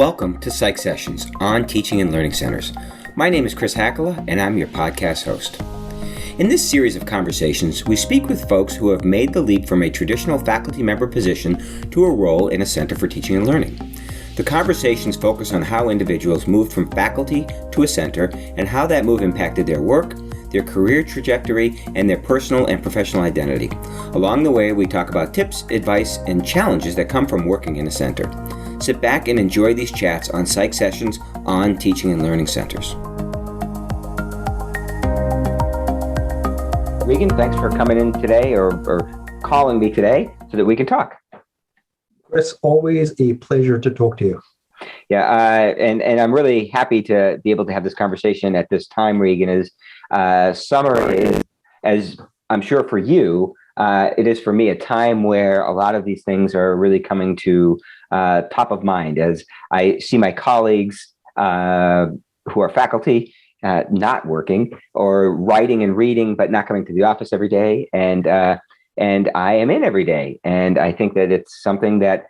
Welcome to Psych Sessions on Teaching and Learning Centers. My name is Chris Hackala, and I'm your podcast host. In this series of conversations, we speak with folks who have made the leap from a traditional faculty member position to a role in a center for teaching and learning. The conversations focus on how individuals moved from faculty to a center and how that move impacted their work, their career trajectory, and their personal and professional identity. Along the way, we talk about tips, advice, and challenges that come from working in a center. Sit back and enjoy these chats on Psych Sessions on Teaching and Learning Centers. Regan, thanks for coming in today or calling me today so that we can talk. It's always a pleasure to talk to you. Yeah, and I'm really happy to be able to have this conversation at this time, Regan, as summer is, as I'm sure for you, it is for me, a time where a lot of these things are really coming to top of mind as I see my colleagues who are faculty not working or writing and reading, but not coming to the office every day. And I am in every day. And I think that it's something that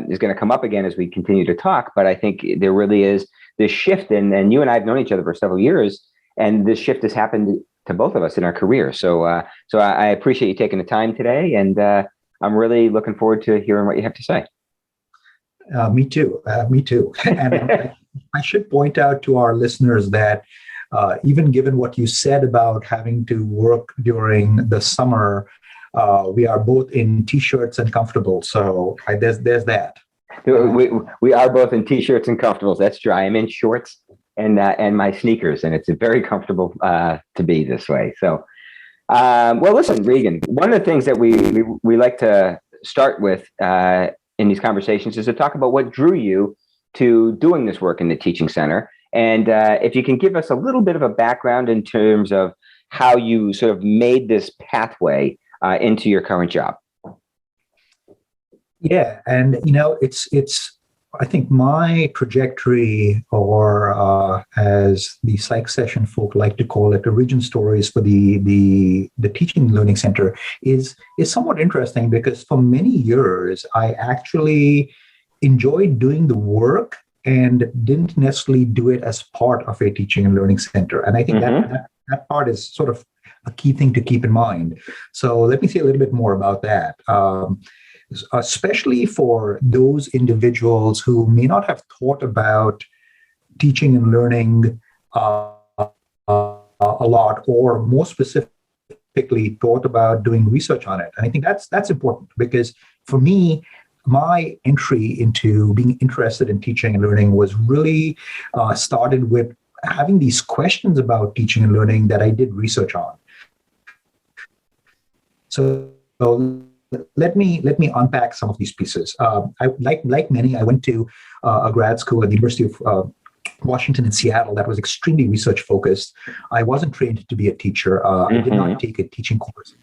is going to come up again as we continue to talk. But I think there really is this shift. And you and I have known each other for several years. And this shift has happened to both of us in our career. So I appreciate you taking the time today. And I'm really looking forward to hearing what you have to say. Me too. And I should point out to our listeners that even given what you said about having to work during the summer, we are both in T-shirts and comfortable. So there's that. We are both in T-shirts and comfortables. That's true. I am in shorts and my sneakers, and it's very comfortable to be this way. So, well, listen, Regan, one of the things that we like to start with in these conversations is to talk about what drew you to doing this work in the teaching center. And if you can give us a little bit of a background in terms of how you sort of made this pathway into your current job. Yeah, and it's I think my trajectory, or as the psych session folk like to call it, origin stories for the teaching and learning center is somewhat interesting, because for many years I actually enjoyed doing the work and didn't necessarily do it as part of a teaching and learning center. And I think that part is sort of a key thing to keep in mind. So let me say a little bit more about that. Especially for those individuals who may not have thought about teaching and learning a lot, or more specifically thought about doing research on it. And I think that's important, because for me, my entry into being interested in teaching and learning was really started with having these questions about teaching and learning that I did research on. So let me unpack some of these pieces. I like many, I went to a grad school at the University of Washington in Seattle that was extremely research focused. I wasn't trained to be a teacher. I did not take a teaching course.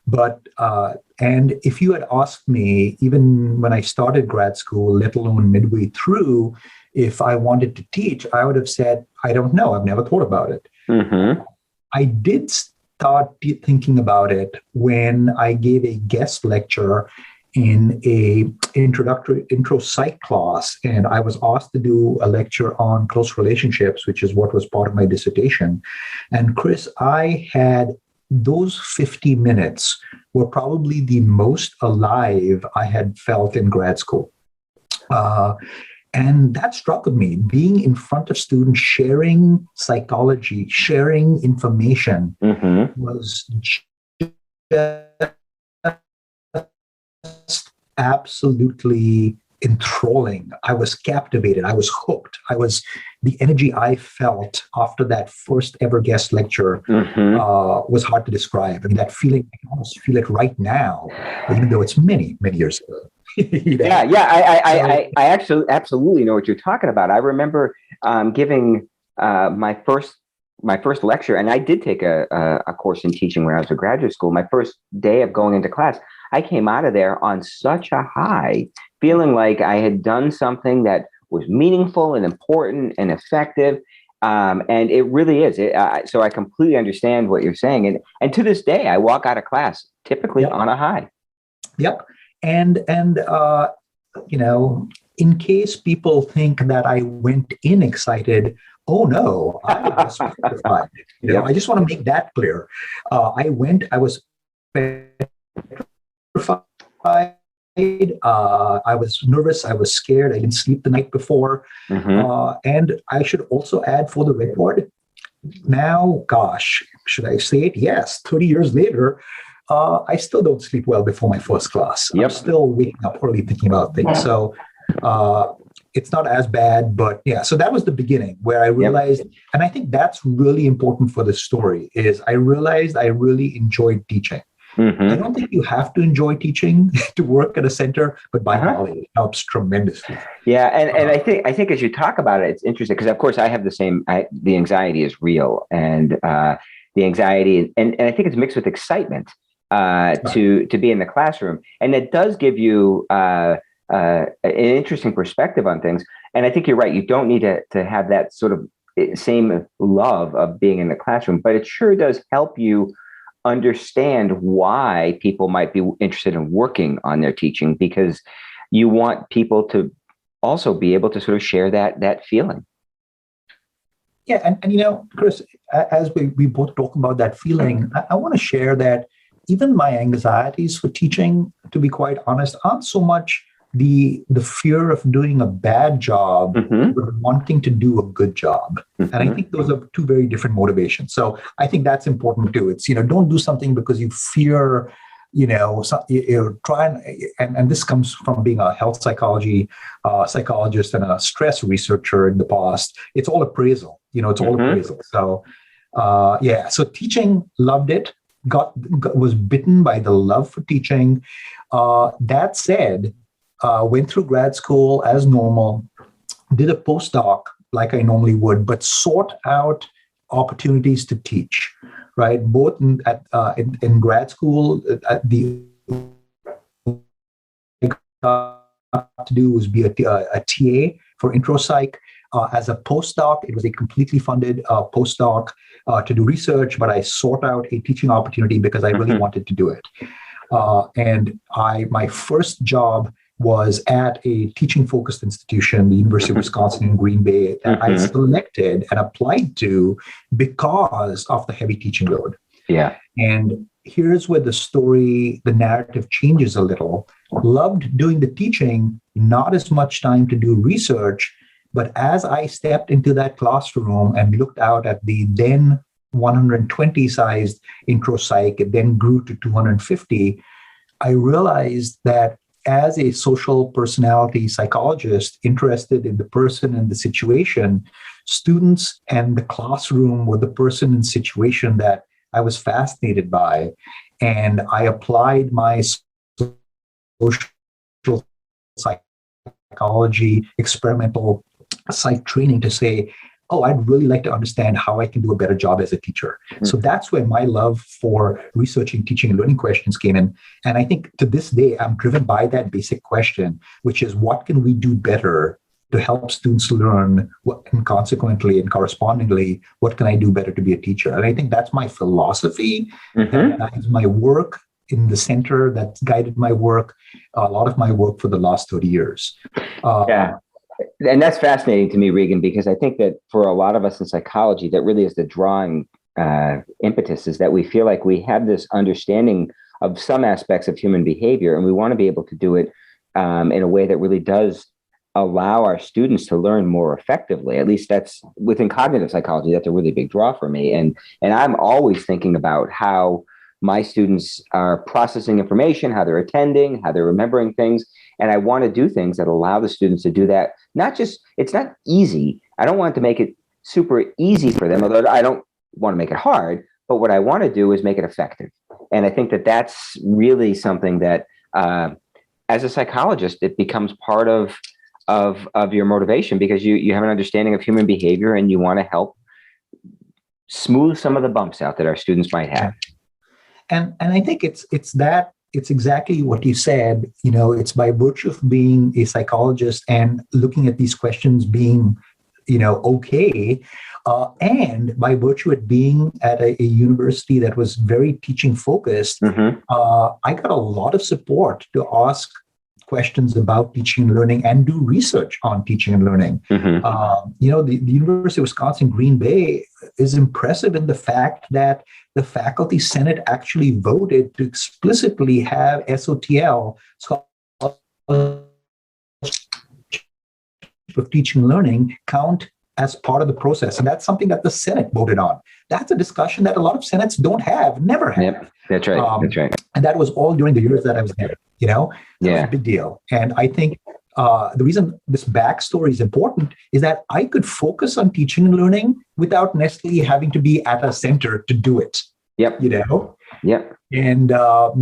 But and if you had asked me, even when I started grad school, let alone midway through, if I wanted to teach, I would have said, I don't know. I've never thought about it. I did start thinking about it when I gave a guest lecture in a intro psych class, and I was asked to do a lecture on close relationships, which is what was part of my dissertation. And Chris, I had those 50 minutes were probably the most alive I had felt in grad school. And that struck with me, being in front of students, sharing psychology, sharing information was just absolutely enthralling. I was captivated. I was hooked. The energy I felt after that first ever guest lecture was hard to describe. I mean, that feeling, I can almost feel it right now, even though it's many, many years ago. I actually absolutely know what you're talking about. I remember giving my first lecture, and I did take a course in teaching when I was in graduate school. My first day of going into class, I came out of there on such a high, feeling like I had done something that was meaningful and important and effective. And it really is. So I completely understand what you're saying. And to this day, I walk out of class typically on a high. Yep. And in case people think that I went in excited, oh no, I was petrified. Yep. I just want to make that clear. I was petrified. I was nervous. I was scared. I didn't sleep the night before. And I should also add for the record, now, gosh, should I say it? Yes, 30 years later, I still don't sleep well before my first class. Yep. I'm still waking up early thinking about things. So it's not as bad, but yeah. So that was the beginning where I realized, and I think that's really important for the story, is I realized I really enjoyed teaching. I don't think you have to enjoy teaching to work at a center, but by golly, it helps tremendously. Yeah, and I think as you talk about it, it's interesting because of course I have the same. The anxiety is real, and the anxiety, and I think it's mixed with excitement to be in the classroom, and it does give you an interesting perspective on things. And I think you're right. You don't need to have that sort of same love of being in the classroom, but it sure does help you understand why people might be interested in working on their teaching, because you want people to also be able to sort of share that feeling. Yeah, and Chris, as we both talk about that feeling, I want to share that even my anxieties for teaching, to be quite honest, aren't so much the fear of doing a bad job, but wanting to do a good job. And I think those are two very different motivations. So I think that's important too. It's, don't do something because you fear, you're trying, and this comes from being a health psychologist and a stress researcher in the past. It's all appraisal, it's all appraisal. So so teaching, loved it, was bitten by the love for teaching. That said, went through grad school as normal, did a postdoc like I normally would, but sought out opportunities to teach, right? Both in grad school, the to do was be a TA for intro psych. As a postdoc, it was a completely funded postdoc to do research, but I sought out a teaching opportunity because I really wanted to do it. And my first job was at a teaching-focused institution, the University of Wisconsin in Green Bay, that I selected and applied to because of the heavy teaching load. Yeah. And here's where the narrative changes a little. Loved doing the teaching, not as much time to do research, but as I stepped into that classroom and looked out at the then 120-sized intro psych, it then grew to 250, I realized that as a social personality psychologist interested in the person and the situation, students and the classroom were the person and situation that I was fascinated by. And I applied my social psychology experimental psych training to say, oh, I'd really like to understand how I can do a better job as a teacher. So that's where my love for researching, teaching, and learning questions came in. And I think to this day, I'm driven by that basic question, which is what can we do better to help students learn, and consequently and correspondingly, what can I do better to be a teacher? And I think that's my philosophy, that guides my work in the center, that's guided my work, a lot of my work for the last 30 years. And that's fascinating to me, Regan, because I think that for a lot of us in psychology, that really is the drawing impetus, is that we feel like we have this understanding of some aspects of human behavior, and we want to be able to do it in a way that really does allow our students to learn more effectively. At least that's within cognitive psychology. That's a really big draw for me. And I'm always thinking about how my students are processing information, how they're attending, how they're remembering things. And I want to do things that allow the students to do that. It's not easy. I don't want to make it super easy for them, although I don't want to make it hard. But what I want to do is make it effective. And I think that that's really something that, as a psychologist, it becomes part of your motivation, because you have an understanding of human behavior and you want to help smooth some of the bumps out that our students might have. And I think it's exactly what you said. It's by virtue of being a psychologist and looking at these questions being, okay, and by virtue of being at a university that was very teaching focused, I got a lot of support to ask questions about teaching and learning and do research on teaching and learning. The University of Wisconsin Green Bay is impressive in the fact that the faculty senate actually voted to explicitly have SOTL, Scholarship of Teaching and Learning, count as part of the process. And that's something that the Senate voted on. That's a discussion that a lot of Senates don't have, never have. Yep, that's right. That's right. And that was all during the years that I was there, That was a big deal. And I think the reason this backstory is important is that I could focus on teaching and learning without necessarily having to be at a center to do it. Yep. Yep. And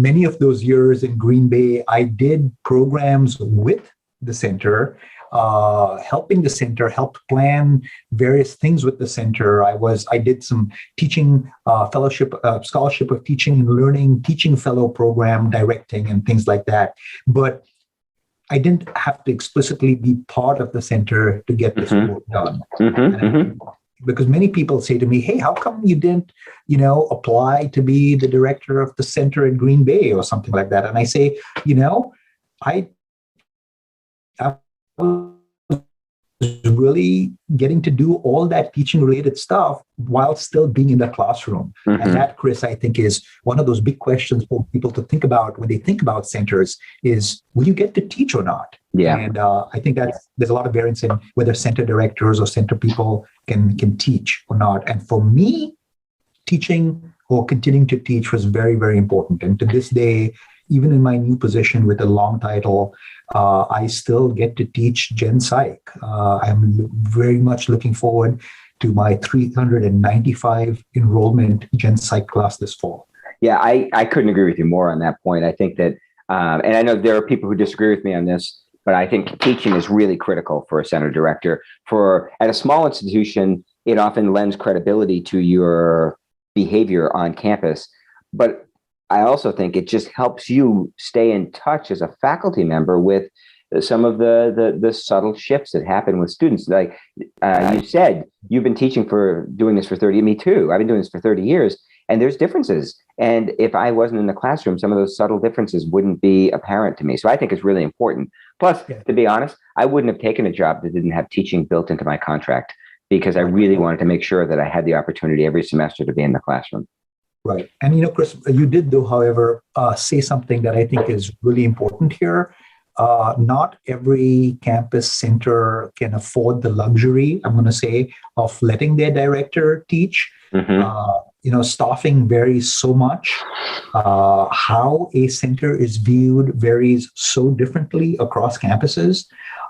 many of those years in Green Bay, I did programs with the center, helping the center, helped plan various things with the center. I did some teaching fellowship, scholarship of teaching and learning, teaching fellow program directing and things like that. But I didn't have to explicitly be part of the center to get this work done. Because many people say to me, hey, how come you didn't, apply to be the director of the center in Green Bay or something like that? And I say, I was really getting to do all that teaching related stuff while still being in the classroom. And that, Chris, I think is one of those big questions for people to think about when they think about centers is, will you get to teach or not? Yeah. And I think that there's a lot of variance in whether center directors or center people can teach or not. And for me, teaching or continuing to teach was very, very important. And to this day, even in my new position with a long title, I still get to teach Gen Psych. I'm very much looking forward to my 395 enrollment Gen Psych class this fall. Yeah, I couldn't agree with you more on that point. I think that, and I know there are people who disagree with me on this, but I think teaching is really critical for a center director. At a small institution, it often lends credibility to your behavior on campus. But I also think it just helps you stay in touch as a faculty member with some of the subtle shifts that happen with students. Like you said, you've been doing this for 30, me too. I've been doing this for 30 years, and there's differences. And if I wasn't in the classroom, some of those subtle differences wouldn't be apparent to me. So I think it's really important. Plus, to be honest, I wouldn't have taken a job that didn't have teaching built into my contract because I really wanted to make sure that I had the opportunity every semester to be in the classroom. Right. And, Chris, you did, though, however, say something that I think is really important here. Not every campus center can afford the luxury, I'm going to say, of letting their director teach. Staffing varies so much. How a center is viewed varies so differently across campuses.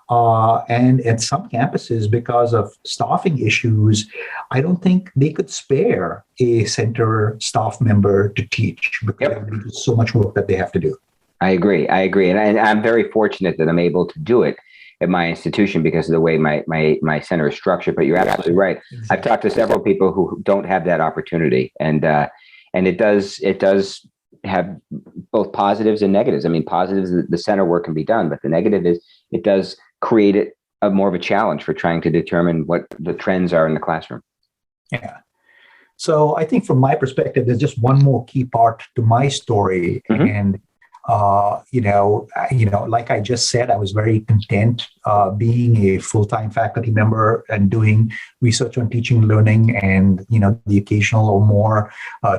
And at some campuses, because of staffing issues, I don't think they could spare a center staff member to teach because there's so much work that they have to do. I agree. And I'm very fortunate that I'm able to do it at my institution because of the way my center is structured. But you're absolutely right. Exactly. I've talked to several people who don't have that opportunity. And it does have both positives and negatives. I mean, positives, the center work can be done, but the negative is it does create more of a challenge for trying to determine what the trends are in the classroom. Yeah. So I think from my perspective, there's just one more key part to my story. And, like I just said, I was very content being a full-time faculty member and doing research on teaching and learning and, the occasional or more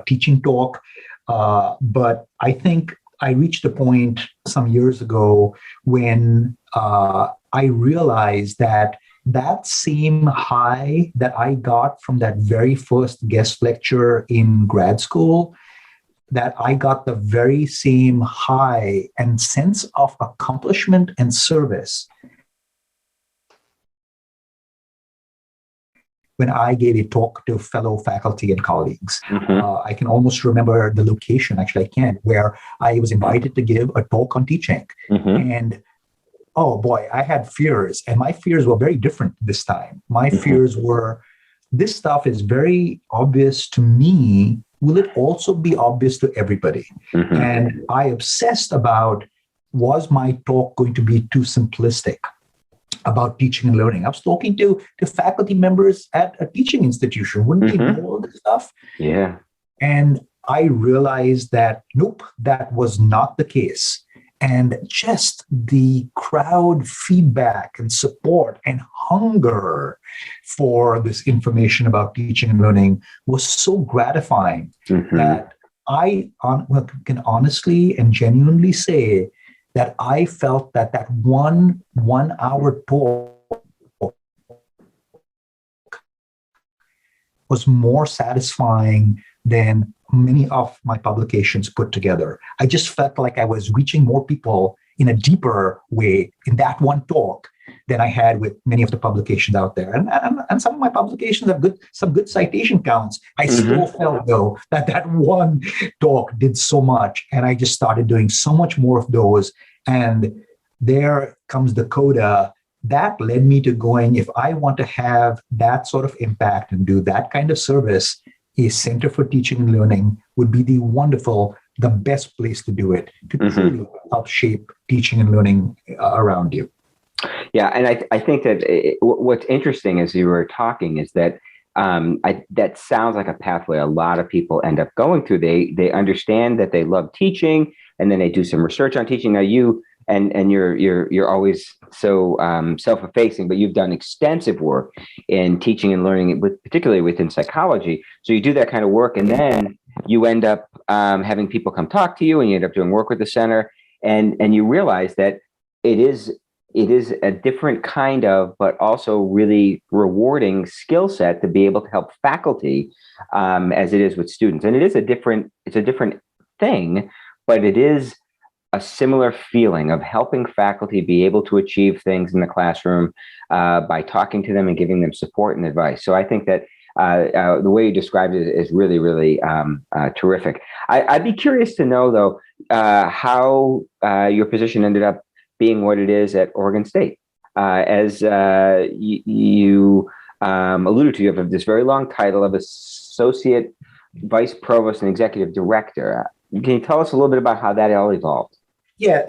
teaching talk. But I think I reached a point some years ago when I realized that same high that I got from that very first guest lecture in grad school, that I got the very same high and sense of accomplishment and service when I gave a talk to fellow faculty and colleagues. I can almost remember the location, actually I can, where I was invited to give a talk on teaching. And oh boy, I had fears, and my fears were very different this time. My fears were, this stuff is very obvious to me. Will it also be obvious to everybody? And I obsessed about, was my talk going to be too simplistic about teaching and learning? I was talking to faculty members at a teaching institution. Wouldn't they know all this stuff? Yeah. And I realized that, nope, that was not the case. And just the crowd feedback and support and hunger for this information about teaching and learning was so gratifying that I can honestly and genuinely say that I felt that that 1 hour talk was more satisfying than many of my publications put together. I just felt like I was reaching more people in a deeper way in that one talk than I had with many of the publications out there. And some of my publications have some good citation counts. I still felt, though, that one talk did so much. And I just started doing so much more of those. And there comes the coda. That led me to going, if I want to have that sort of impact and do that kind of service, a Center for Teaching and Learning would be the best place to do it, to truly help shape teaching and learning around you. Yeah, and I think that what's interesting as you were talking is that that sounds like a pathway a lot of people end up going through. They understand that they love teaching, and then they do some research on teaching. Now you and you're always so self-effacing, but you've done extensive work in teaching and learning, particularly within psychology. So you do that kind of work, and then you end up having people come talk to you, and you end up doing work with the center, and you realize that it is a different kind of, but also really rewarding skill set to be able to help faculty as it is with students. And it's a different thing, but it is a similar feeling of helping faculty be able to achieve things in the classroom by talking to them and giving them support and advice. So I think that the way you described it is really, really terrific. I'd be curious to know, though, how your position ended up being what it is at Oregon State. As you alluded to, you have this very long title of Associate Vice Provost and Executive Director. Can you tell us a little bit about how that all evolved? Yeah,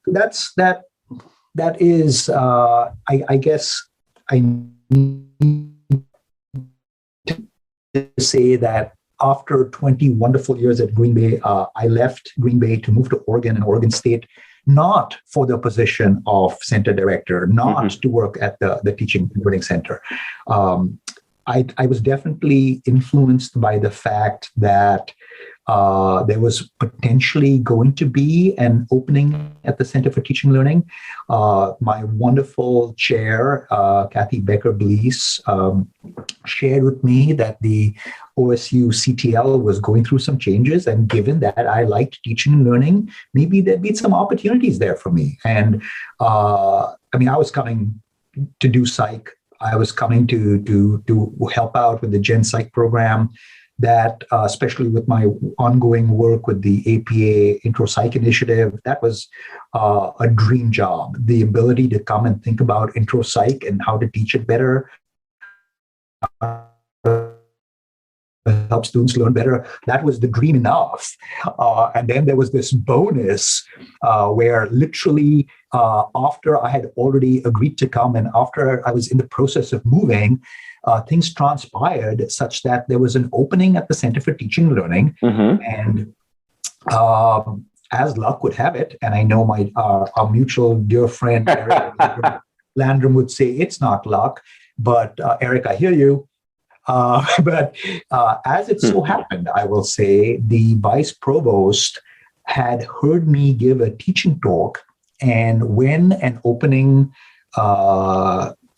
that is, I guess I need to say that after 20 wonderful years at Green Bay, I left Green Bay to move to Oregon and Oregon State, not for the position of center director, not to work at the Teaching and Learning Center. I was definitely influenced by the fact that there was potentially going to be an opening at the Center for Teaching and Learning. My wonderful chair, Kathy Becker-Blees, shared with me that the OSU CTL was going through some changes, and given that I liked teaching and learning, maybe there'd be some opportunities there for me. And I was coming to do psych. I was coming to help out with the Gen Psych program. That, especially with my ongoing work with the APA Intro Psych Initiative, that was a dream job. The ability to come and think about Intro Psych and how to teach it better, help students learn better, that was the dream enough. And then there was this bonus where literally after I had already agreed to come and after I was in the process of moving, things transpired such that there was an opening at the Center for Teaching and Learning. And as luck would have it, and I know our mutual dear friend, Eric Landrum would say it's not luck, but Eric, I hear you. But as it so happened, I will say, the vice provost had heard me give a teaching talk, and when an opening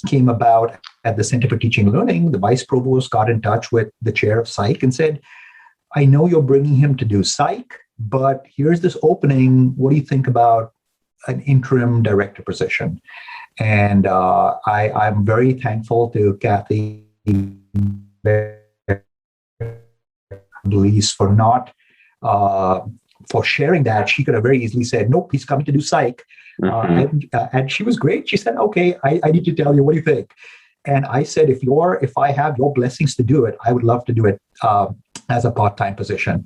came about at the Center for Teaching and Learning, the vice provost got in touch with the chair of psych and said, I know you're bringing him to do psych, but here's this opening. What do you think about an interim director position? And I'm very thankful to Kathy Blees for not for sharing that. She could have very easily said, nope, he's coming to do psych. And she was great. She said, okay, I need to tell you, what do you think? And I said, if I have your blessings to do it, I would love to do it as a part-time position.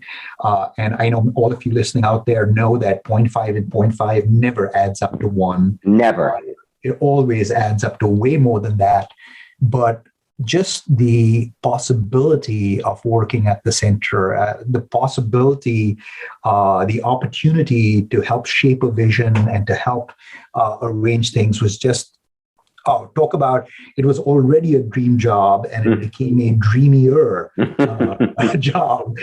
And I know all of you listening out there know that 0.5 and 0.5 never adds up to 1. Never. It always adds up to way more than that. But just the possibility of working at the center, the possibility, the opportunity to help shape a vision and to help arrange things was just, talk about, it was already a dream job, and it became a dreamier job.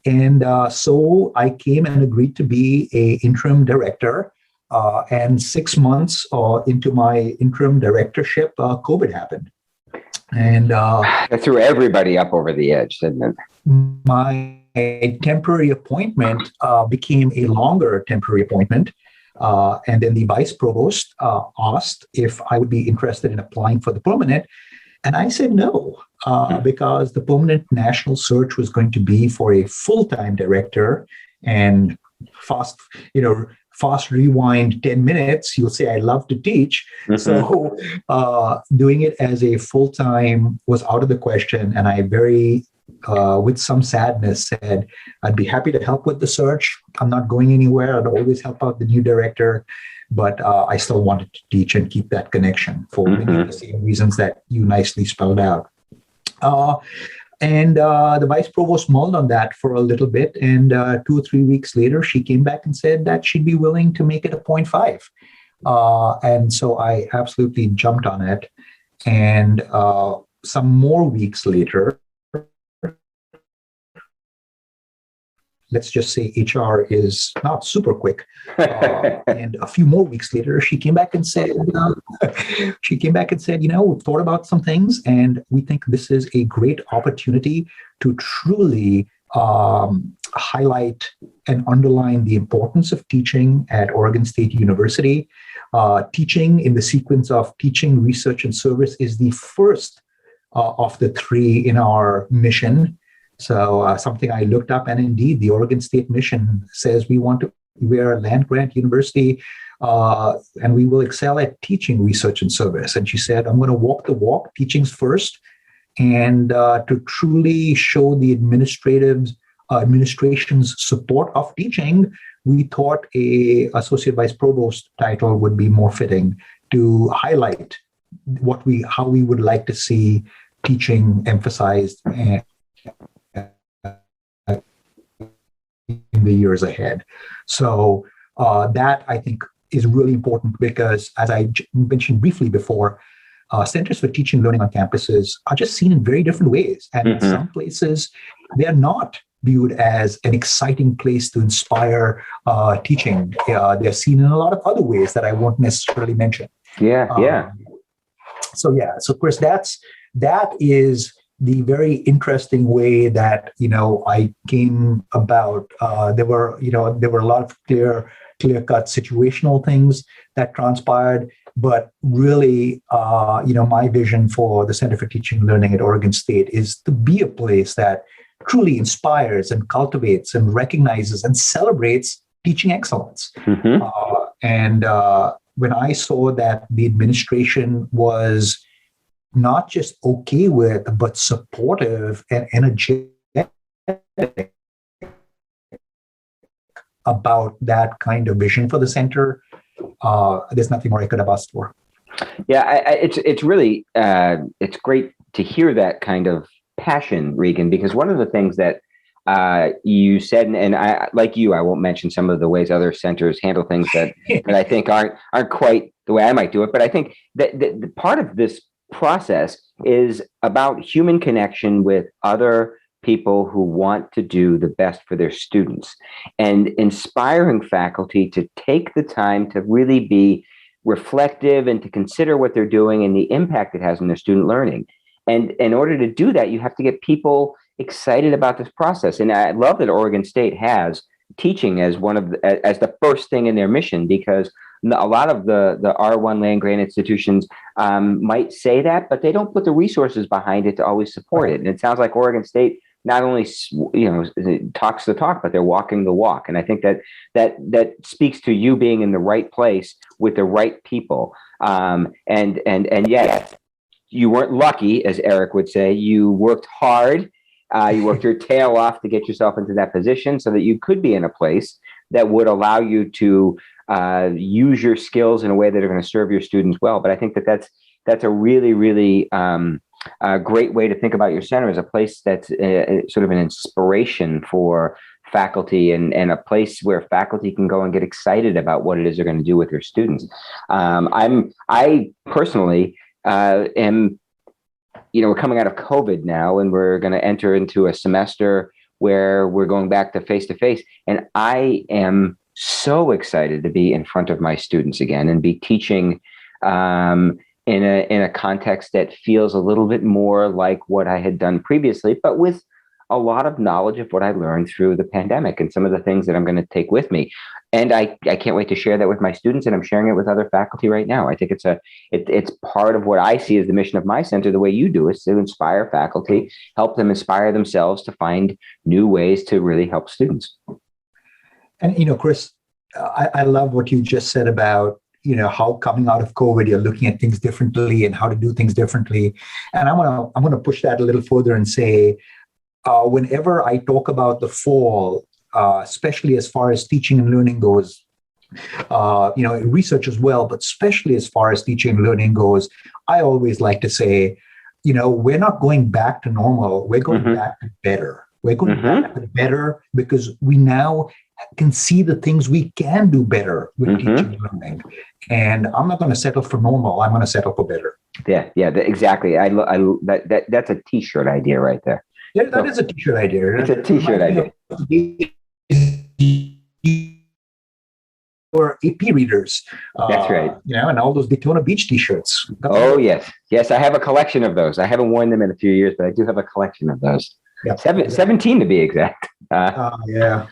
And so I came and agreed to be a interim director. And 6 months into my interim directorship, COVID happened. And that threw everybody up over the edge, didn't it? My temporary appointment became a longer temporary appointment. And then the vice provost asked if I would be interested in applying for the permanent. And I said no, because the permanent national search was going to be for a full-time director. And fast rewind 10 minutes, you'll say, I love to teach. So doing it as a full-time was out of the question. And I with some sadness said, I'd be happy to help with the search. I'm not going anywhere. I'd always help out the new director. But I still wanted to teach and keep that connection for many of the same reasons that you nicely spelled out. And the vice provost mulled on that for a little bit. And 2 or 3 weeks later, she came back and said that she'd be willing to make it a 0.5. And so I absolutely jumped on it. And some more weeks later, let's just say HR is not super quick. And a few more weeks later, she came back and said, we've thought about some things, and we think this is a great opportunity to truly highlight and underline the importance of teaching at Oregon State University. Teaching in the sequence of teaching, research, and service is the first of the 3 in our mission. So something I looked up, and indeed, the Oregon State mission says we're a land-grant university, and we will excel at teaching, research, and service. And she said, I'm going to walk the walk, teaching's first, and to truly show the administration's support of teaching, we thought a associate vice provost title would be more fitting to highlight how we would like to see teaching emphasized in the years ahead. So that, I think, is really important because, as I mentioned briefly before, centers for teaching and learning on campuses are just seen in very different ways. And in some places, they're not viewed as an exciting place to inspire teaching. They're seen in a lot of other ways that I won't necessarily mention. So Chris, that is the very interesting way that I came about. There were a lot of clear-cut situational things that transpired, but really, my vision for the Center for Teaching and Learning at Oregon State is to be a place that truly inspires and cultivates and recognizes and celebrates teaching excellence. And when I saw that the administration was not just okay with, but supportive and energetic about that kind of vision for the center, there's nothing more I could have asked for. Yeah, it's really it's great to hear that kind of passion, Regan, because one of the things that you said, and I, like you, I won't mention some of the ways other centers handle things that I think aren't quite the way I might do it, but I think that the part of this process is about human connection with other people who want to do the best for their students, and inspiring faculty to take the time to really be reflective and to consider what they're doing and the impact it has on their student learning. And in order to do that, you have to get people excited about this process. And I love that Oregon State has teaching as as the first thing in their mission, because a lot of the R1 land grant institutions might say that, but they don't put the resources behind it to always support it. And it sounds like Oregon State not only talks the talk, but they're walking the walk. And I think that speaks to you being in the right place with the right people. And yet you weren't lucky, as Eric would say. You worked hard. You worked your tail off to get yourself into that position so that you could be in a place that would allow you to use your skills in a way that are going to serve your students well. But I think that's a really, really a great way to think about your center as a place that's sort of an inspiration for faculty, and a place where faculty can go and get excited about what it is they're going to do with their students. I personally am, we're coming out of COVID now, and we're going to enter into a semester where we're going back to face, and I am so excited to be in front of my students again and be teaching in a context that feels a little bit more like what I had done previously, but with a lot of knowledge of what I learned through the pandemic and some of the things that I'm going to take with me. And I can't wait to share that with my students, and I'm sharing it with other faculty right now. I think it's part of what I see as the mission of my center, the way you do, is to inspire faculty, help them inspire themselves to find new ways to really help students. And, Chris, I love what you just said about, how coming out of COVID, you're looking at things differently and how to do things differently. And I'm going to push that a little further and say, whenever I talk about the fall, especially as far as teaching and learning goes, research as well, but especially as far as teaching and learning goes, I always like to say, we're not going back to normal. We're going back to better. We're going back to better because we now can see the things we can do better with teaching and learning. And I'm not going to settle for normal. I'm going to settle for better. Yeah, exactly. That's a T-shirt idea right there. Yeah, that is a T-shirt idea. It's a T-shirt idea. Or AP readers. That's right. And all those Daytona Beach T-shirts. Yes. I have a collection of those. I haven't worn them in a few years, but I do have a collection of those. Yeah, 17 to be exact. Yeah.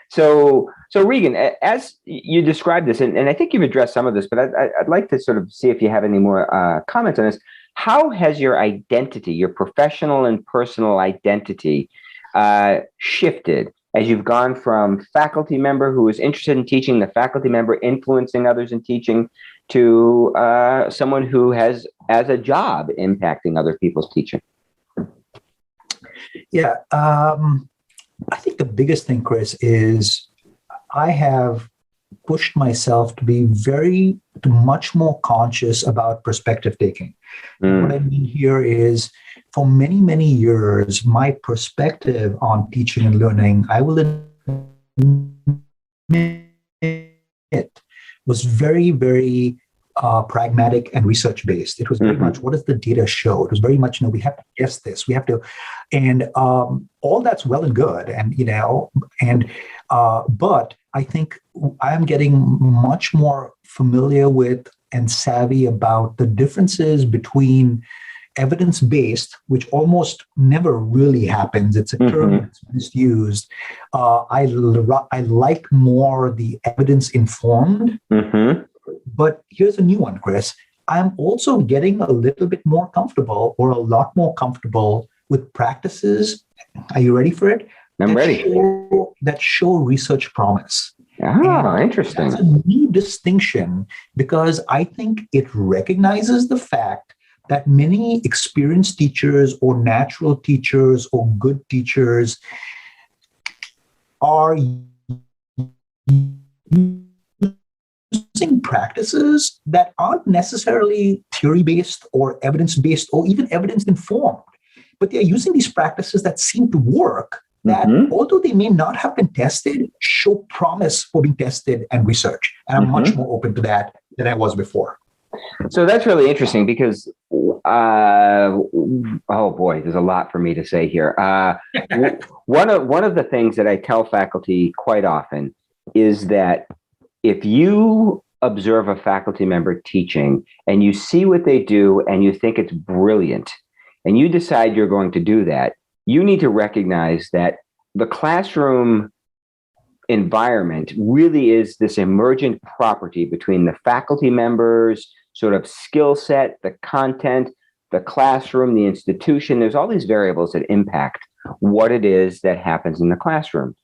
So Regan, as you described this, and I think you've addressed some of this, but I'd like to sort of see if you have any more comments on this. How has your identity, your professional and personal identity, shifted as you've gone from faculty member who is interested in teaching, the faculty member influencing others in teaching, to someone who has as a job impacting other people's teaching? Yeah, I think the biggest thing, Chris, is I have pushed myself to be much more conscious about perspective taking. What I mean here is, for many, many years, my perspective on teaching and learning, I will admit, was very, very pragmatic and research-based. It was very much, what does the data show? It was very much, we have to guess this. We have to, and all that's well and good. But I think I'm getting much more familiar with and savvy about the differences between evidence-based, which almost never really happens. It's a term that's misused. I like more the evidence-informed. But here's a new one, Chris. I'm also getting a little bit more comfortable, or a lot more comfortable, with practices. Are you ready for it? I'm ready. That show research promise. Interesting. That's a new distinction, because I think it recognizes the fact that many experienced teachers or natural teachers or good teachers are using practices that aren't necessarily theory-based or evidence-based or even evidence-informed, but they're using these practices that seem to work, that although they may not have been tested, show promise for being tested and researched. And I'm much more open to that than I was before. So that's really interesting, because, oh boy, there's a lot for me to say here. One of the things that I tell faculty quite often is that if you observe a faculty member teaching and you see what they do and you think it's brilliant, and you decide you're going to do that, you need to recognize that the classroom environment really is this emergent property between the faculty members' sort of skill set, the content, the classroom, the institution. There's all these variables that impact what it is that happens in the classroom.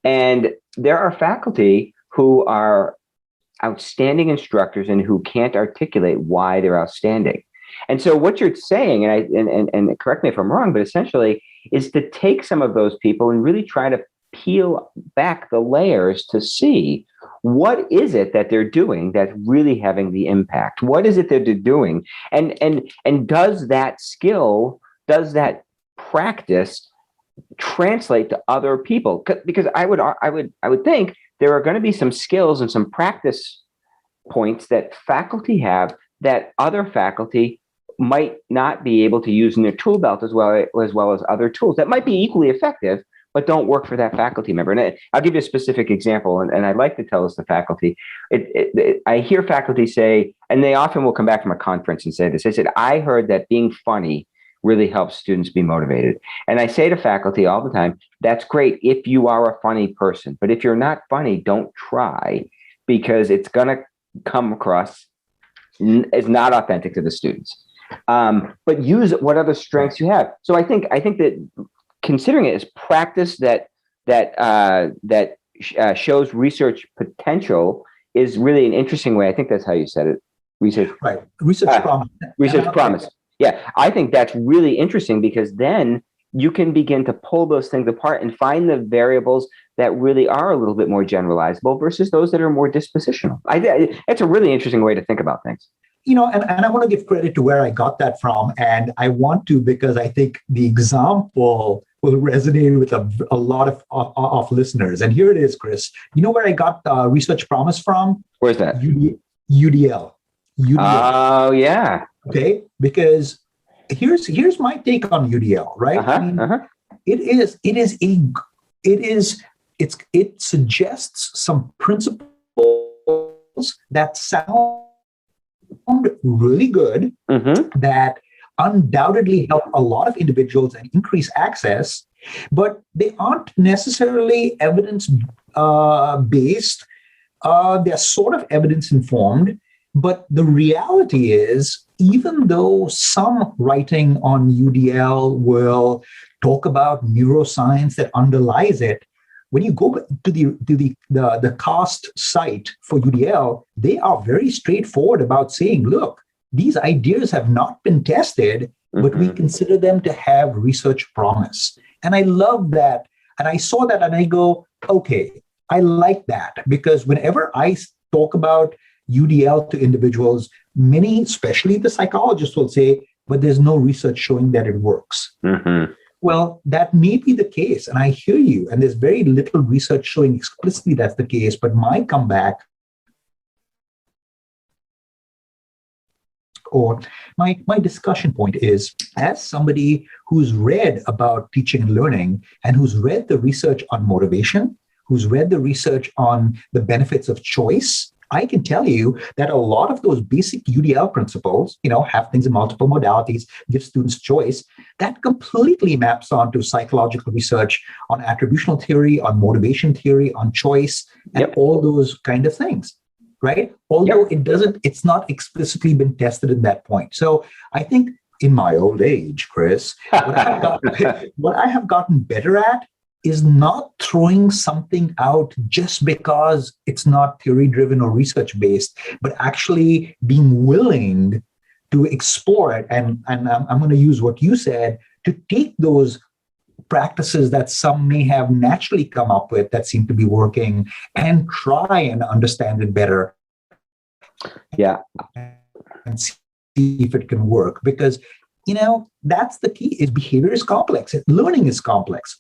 And there are faculty who are outstanding instructors and who can't articulate why they're outstanding. And so what you're saying, and correct me if I'm wrong, but essentially is to take some of those people and really try to peel back the layers to see what is it that they're doing that's really having the impact? What is it that they're doing? And does that skill, does that practice translate to other people? Because I would think there are going to be some skills and some practice points that faculty have that other faculty might not be able to use in their tool belt as well as other tools that might be equally effective, but don't work for that faculty member. And I'll give you a specific example, and I'd like to tell us the faculty. I hear faculty say, and they often will come back from a conference and say this. They said, I heard that being funny really helps students be motivated. And I say to faculty all the time, that's great if you are a funny person, but if you're not funny, don't try, because it's going to come across as not authentic to the students. But use what other strengths you have. So I think that considering it as practice that shows research potential is really an interesting way. I think that's how you said it. Research promise. Research promise. Yeah, I think that's really interesting, because then you can begin to pull those things apart and find the variables that really are a little bit more generalizable versus those that are more dispositional. It's a really interesting way to think about things. And I want to give credit to where I got that from. And I want to, because I think the example will resonate with a lot of listeners. And here it is, Chris. You know where I got research promise from? Where's that? UDL. Oh, yeah. Okay, because here's my take on UDL, right? It suggests some principles that sound really good, that undoubtedly help a lot of individuals and increase access, but they aren't necessarily evidence based. They're sort of evidence informed, but the reality is, even though some writing on UDL will talk about neuroscience that underlies it, when you go to the CAST site for UDL, they are very straightforward about saying, look, these ideas have not been tested, but we consider them to have research promise. And I love that. And I saw that and I go, okay, I like that, because whenever I talk about UDL to individuals, many, especially the psychologists, will say, but there's no research showing that it works. Well, that may be the case, and I hear you, and there's very little research showing explicitly that's the case, but my comeback, or my discussion point is, as somebody who's read about teaching and learning, and who's read the research on motivation, who's read the research on the benefits of choice, I can tell you that a lot of those basic UDL principles, have things in multiple modalities, give students choice, that completely maps onto psychological research on attributional theory, on motivation theory, on choice, and all those kind of things, right? Although it's not explicitly been tested at that point. So I think in my old age, Chris, what I have gotten better at is not throwing something out just because it's not theory-driven or research-based, but actually being willing to explore it. And I'm going to use what you said, to take those practices that some may have naturally come up with that seem to be working and try and understand it better. Yeah. And see if it can work. Because that's the key, is behavior is complex. Learning is complex.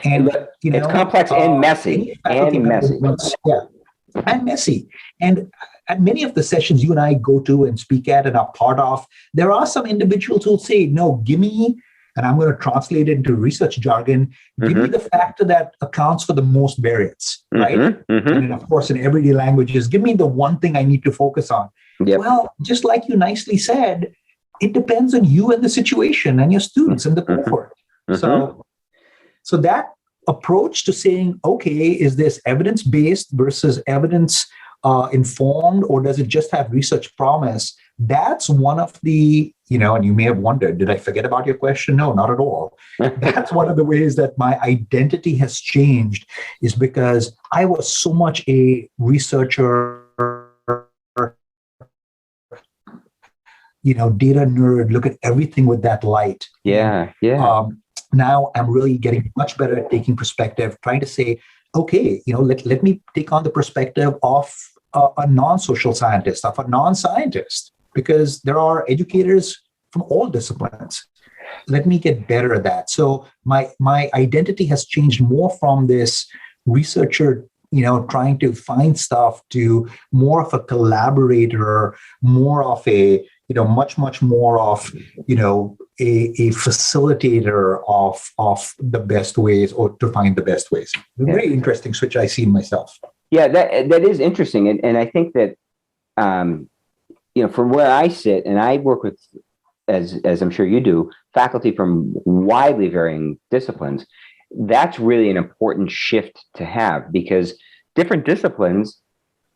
And it's complex and messy. And messy. And at many of the sessions you and I go to and speak at and are part of, there are some individuals who say, no, give me, and I'm going to translate it into research jargon, give me the factor that accounts for the most variance, right? And then, of course, in everyday languages, give me the one thing I need to focus on. Well, just like you nicely said, it depends on you and the situation and your students and the cohort. So that approach to saying, okay, is this evidence-based versus evidence informed, or does it just have research promise? That's one of the, and you may have wondered, did I forget about your question? No, not at all. That's one of the ways that my identity has changed, is because I was so much a researcher, data nerd, look at everything with that light. Yeah. Now I'm really getting much better at taking perspective, trying to say, okay, let me take on the perspective of a non-social scientist, of a non-scientist, because there are educators from all disciplines. Let me get better at that. So my identity has changed more from this researcher, trying to find stuff, to more of a collaborator, more of a, much more of, a facilitator of the best ways, or to find the best ways. Very interesting switch I see in myself. Yeah, that is interesting. And I think that, from where I sit, and I work with, as I'm sure you do, faculty from widely varying disciplines, that's really an important shift to have, because different disciplines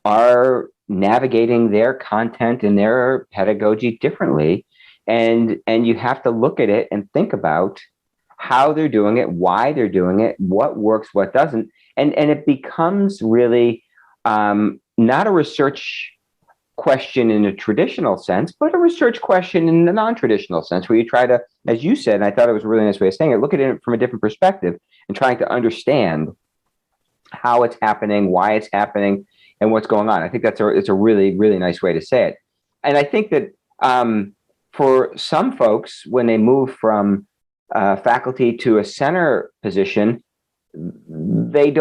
are navigating their content and their pedagogy differently. And you have to look at it and think about how they're doing it, why they're doing it, what works, what doesn't. And it becomes really not a research question in a traditional sense, but a research question in the non-traditional sense, where you try to, as you said, and I thought it was a really nice way of saying it, look at it from a different perspective and trying to understand how it's happening, why it's happening, and what's going on. I think it's a really, really nice way to say it. And I think that for some folks, when they move from faculty to a center position, they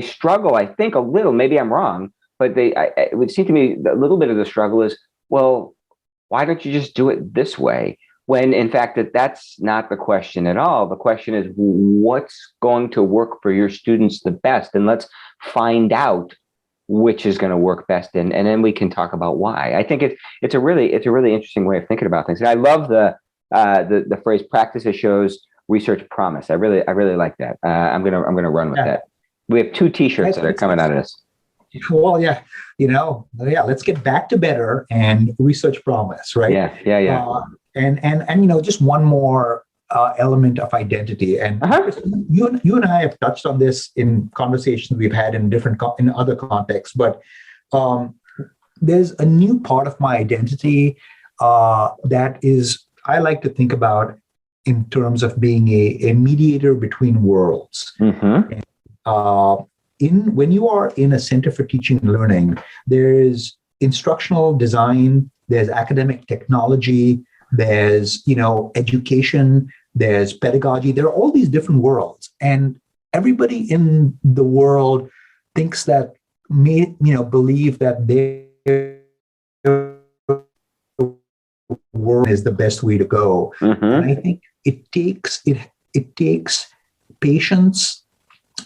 struggle, I think, a little. Maybe I'm wrong, but it would seem to me a little bit of the struggle is, well, why don't you just do it this way? When in fact that's not the question at all. The question is, what's going to work for your students the best, and let's find out which is going to work best, and then we can talk about why. I think it's a really interesting way of thinking about things. And I love the phrase "practice as shows, research promise." I really like that. I'm gonna run with that. We have 2 T-shirts that are coming out of this. Well, let's get back to better and research promise, right? Yeah. And just one more element of identity. And you and I have touched on this in conversations we've had in in other contexts, but there's a new part of my identity that is, I like to think about in terms of being a mediator between worlds. Mm-hmm. When you are in a center for teaching and learning, there's instructional design, there's academic technology, there's education, there's pedagogy. There are all these different worlds, and everybody in the world thinks that believe that their world is the best way to go. Mm-hmm. And I think it takes patience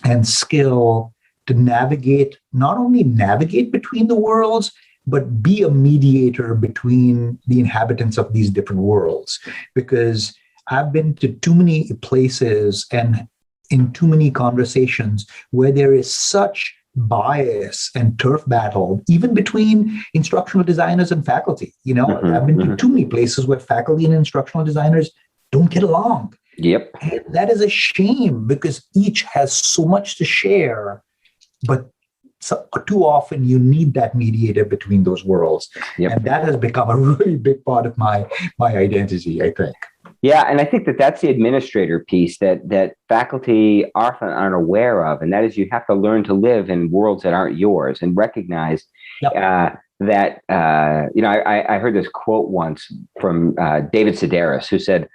and skill to not only navigate between the worlds, but be a mediator between the inhabitants of these different worlds. Because I've been to too many places and in too many conversations where there is such bias and turf battle, even between instructional designers and faculty. Mm-hmm, I've been to too many places where faculty and instructional designers don't get along. Yep. And that is a shame, because each has so much to share, but too often you need that mediator between those worlds. Yep. And that has become a really big part of my identity, I think. Yeah, and I think that's the administrator piece that faculty often aren't aware of, and that is you have to learn to live in worlds that aren't yours and recognize that. I heard this quote once from David Sedaris, who said,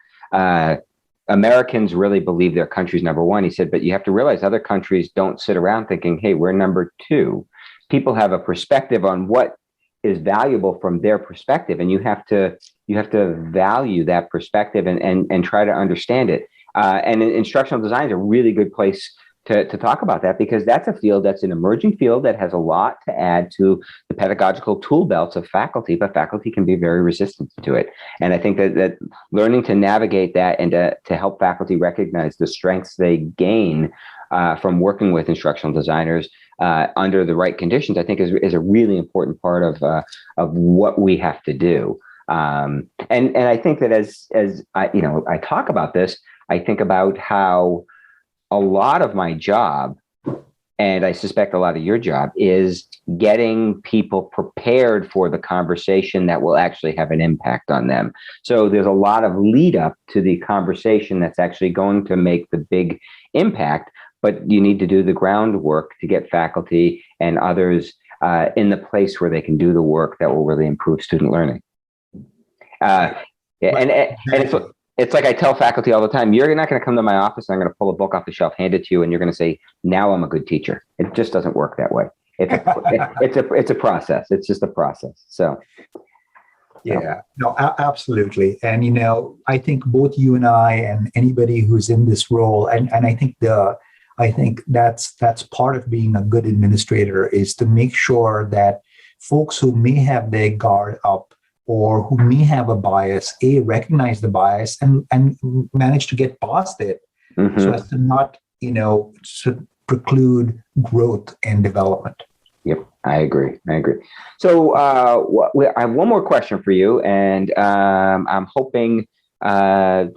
Americans really believe their country's number one. He said, but you have to realize other countries don't sit around thinking, hey, we're number 2. People have a perspective on what is valuable from their perspective, and you have to value that perspective and try to understand it. And instructional design is a really good place to talk about that, because that's a field that's an emerging field that has a lot to add to the pedagogical tool belts of faculty, but faculty can be very resistant to it. And I think that learning to navigate that and to help faculty recognize the strengths they gain from working with instructional designers under the right conditions, I think is a really important part of what we have to do. And I think that as I talk about this, I think about how a lot of my job, and I suspect a lot of your job, is getting people prepared for the conversation that will actually have an impact on them. So there's a lot of lead up to the conversation that's actually going to make the big impact. but you need to do the groundwork to get faculty and others in the place where they can do the work that will really improve student learning. And it's like I tell faculty all the time, you're not going to come to my office and I'm going to pull a book off the shelf, hand it to you, and you're going to say, now I'm a good teacher. It just doesn't work that way. It's a process. It's just a process. So. Yeah, no, absolutely. And, I think both you and I and anybody who's in this role, and I think that's part of being a good administrator, is to make sure that folks who may have their guard up or who may have a bias, recognize the bias and manage to get past it, so as to not, preclude growth and development. Yep, I agree. So I have one more question for you, and I'm hoping that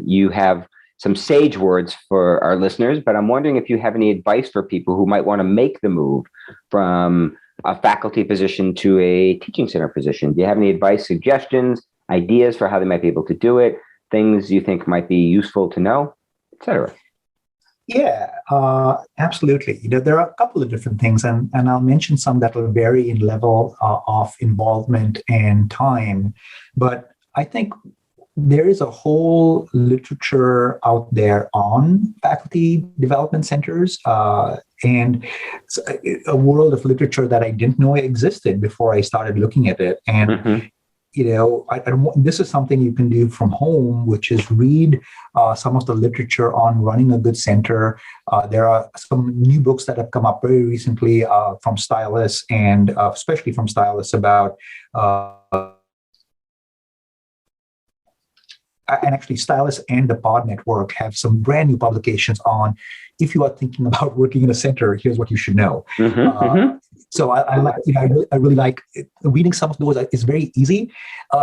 you have some sage words for our listeners, but I'm wondering if you have any advice for people who might want to make the move from a faculty position to a teaching center position. Do you have any advice, suggestions, ideas for how they might be able to do it, things you think might be useful to know, et cetera? Yeah, absolutely. There are a couple of different things, and I'll mention some that will vary in level of involvement and time. But I think there is a whole literature out there on faculty development centers, and a world of literature that I didn't know existed before I started looking at it. And this is something you can do from home, which is read some of the literature on running a good center. There are some new books that have come up very recently from stylists, and especially from stylists about and actually stylists and the Pod Network have some brand new publications on, if you are thinking about working in a center, here's what you should know. So I really like it. Reading some of those. Is very easy.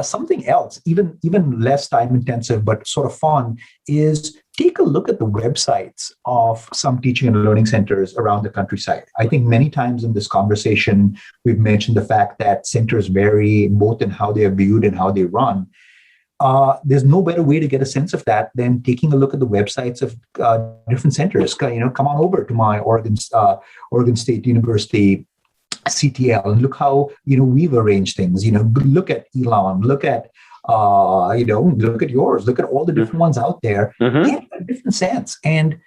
Something else, even less time intensive, but sort of fun, is take a look at the websites of some teaching and learning centers around the countryside. I think many times in this conversation, we've mentioned the fact that centers vary both in how they are viewed and how they run. There's no better way to get a sense of that than taking a look at the websites of different centers. Come on over to my Oregon State University CTL and look how we've arranged things. Look at Elon, look at look at yours, look at all the different ones out there. Get a different sense. And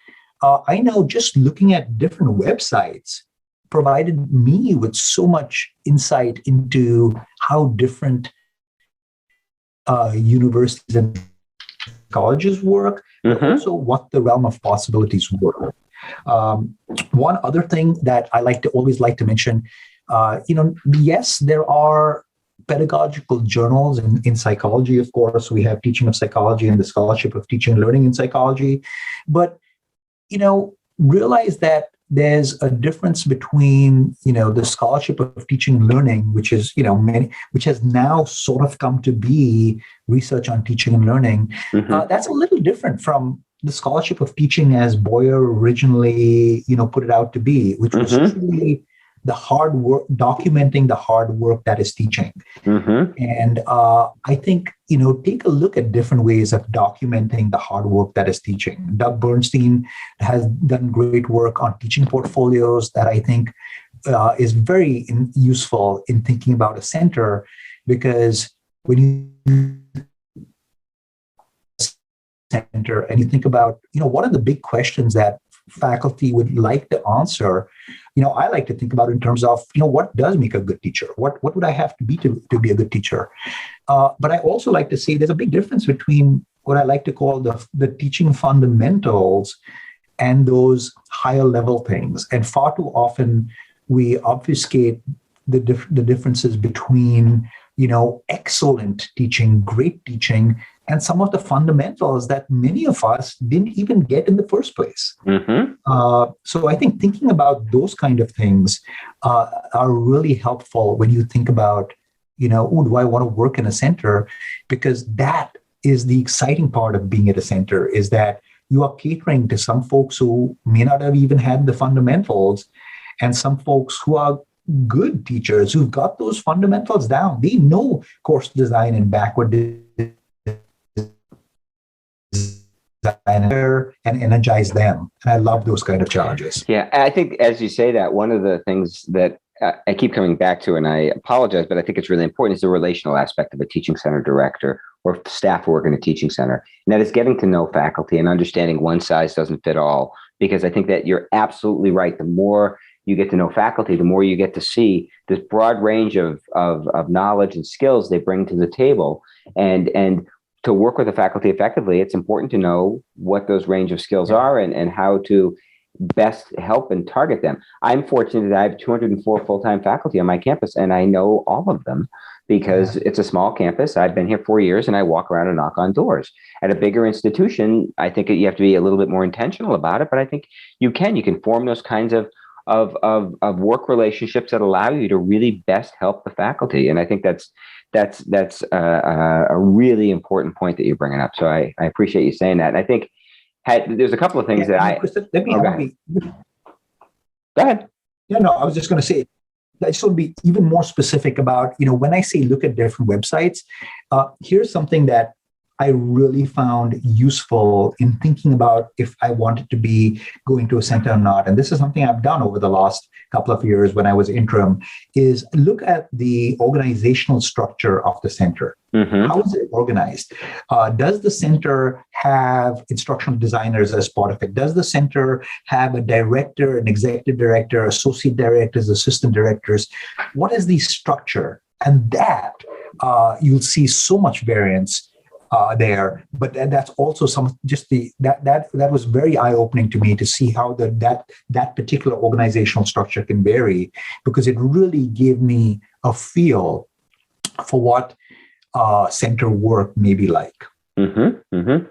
I know just looking at different websites provided me with so much insight into how different universities and colleges work, but also what the realm of possibilities were. One other thing that I always like to mention, yes, there are pedagogical journals in psychology. Of course, we have Teaching of Psychology and the Scholarship of Teaching and Learning in Psychology. But, realize that there's a difference between, the Scholarship of Teaching and Learning, which is, which has now sort of come to be research on teaching and learning. That's a little different from the Scholarship of Teaching as Boyer originally, put it out to be, which was truly the hard work, documenting the hard work that is teaching. And I think, take a look at different ways of documenting the hard work that is teaching. Doug Bernstein has done great work on teaching portfolios that I think is very useful in thinking about a center, because when you center and you think about, what are the big questions that faculty would like to answer, I like to think about in terms of, what does make a good teacher? What would I have to be to be a good teacher? But I also like to say there's a big difference between what I like to call the teaching fundamentals and those higher level things. And far too often we obfuscate the differences between, excellent teaching, great teaching, and some of the fundamentals that many of us didn't even get in the first place. So I think thinking about those kind of things are really helpful when you think about, do I want to work in a center? Because that is the exciting part of being at a center, is that you are catering to some folks who may not have even had the fundamentals, and some folks who are good teachers who've got those fundamentals down. They know course design and backward and energize them. And I love those kind of challenges. Yeah, I think as you say that, one of the things that I keep coming back to, and I apologize, but I think it's really important, is the relational aspect of a teaching center director or staff who work in a teaching center. And that is getting to know faculty and understanding one size doesn't fit all. Because I think that you're absolutely right. The more you get to know faculty, the more you get to see this broad range of knowledge and skills they bring to the table. And to work with the faculty effectively, it's important to know what those range of skills are and how to best help and target them. I'm fortunate that I have 204 full-time faculty on my campus, and I know all of them because it's a small campus. I've been here 4 years, and I walk around and knock on doors. At a bigger institution, I think you have to be a little bit more intentional about it, but I think you can form those kinds of work relationships that allow you to really best help the faculty. And I think that's a really important point that you're bringing up. So I appreciate you saying that. And I think there's a couple of things that let me go ahead. Yeah, no, I was just going to say, I just want to be even more specific about, when I say look at different websites, here's something that I really found useful in thinking about if I wanted to be going to a center or not. And this is something I've done over the last couple of years when I was interim, is look at the organizational structure of the center. Mm-hmm. How is it organized? Does the center have instructional designers as part of it? Does the center have a director, an executive director, associate directors, assistant directors? What is the structure? And that you'll see so much variance there, but that's also that was very eye-opening to me to see how that particular organizational structure can vary, because it really gave me a feel for what center work may be like. Mm-hmm, mm-hmm.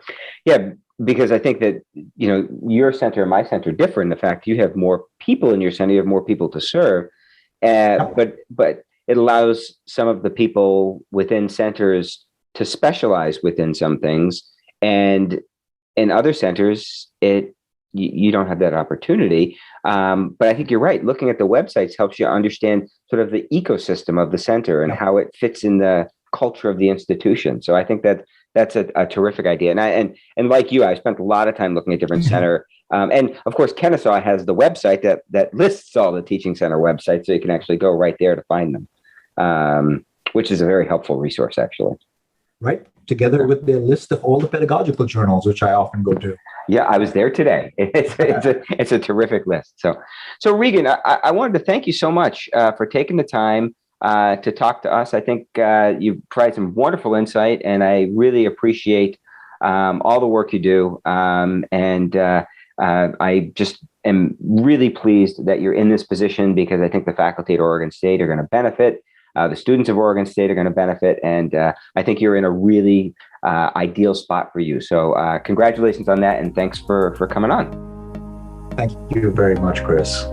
Yeah, because I think that your center and my center differ in the fact you have more people in your center, you have more people to serve, but it allows some of the people within centers to specialize within some things, and in other centers, you don't have that opportunity. But I think you're right. Looking at the websites helps you understand sort of the ecosystem of the center and how it fits in the culture of the institution. So I think that's a terrific idea. And like you, I spent a lot of time looking at different center. And of course, Kennesaw has the website that lists all the teaching center websites, so you can actually go right there to find them, which is a very helpful resource, actually. Right, together with the list of all the pedagogical journals, which I often go to. Yeah, I was there today. It's a terrific list. So Regan, I wanted to thank you so much for taking the time to talk to us. I think you provide some wonderful insight, and I really appreciate all the work you do. And I just am really pleased that you're in this position, because I think the faculty at Oregon State are going to benefit. The students of Oregon State are going to benefit, and I think you're in a really ideal spot for you. So congratulations on that, and thanks for coming on. Thank you very much, Chris.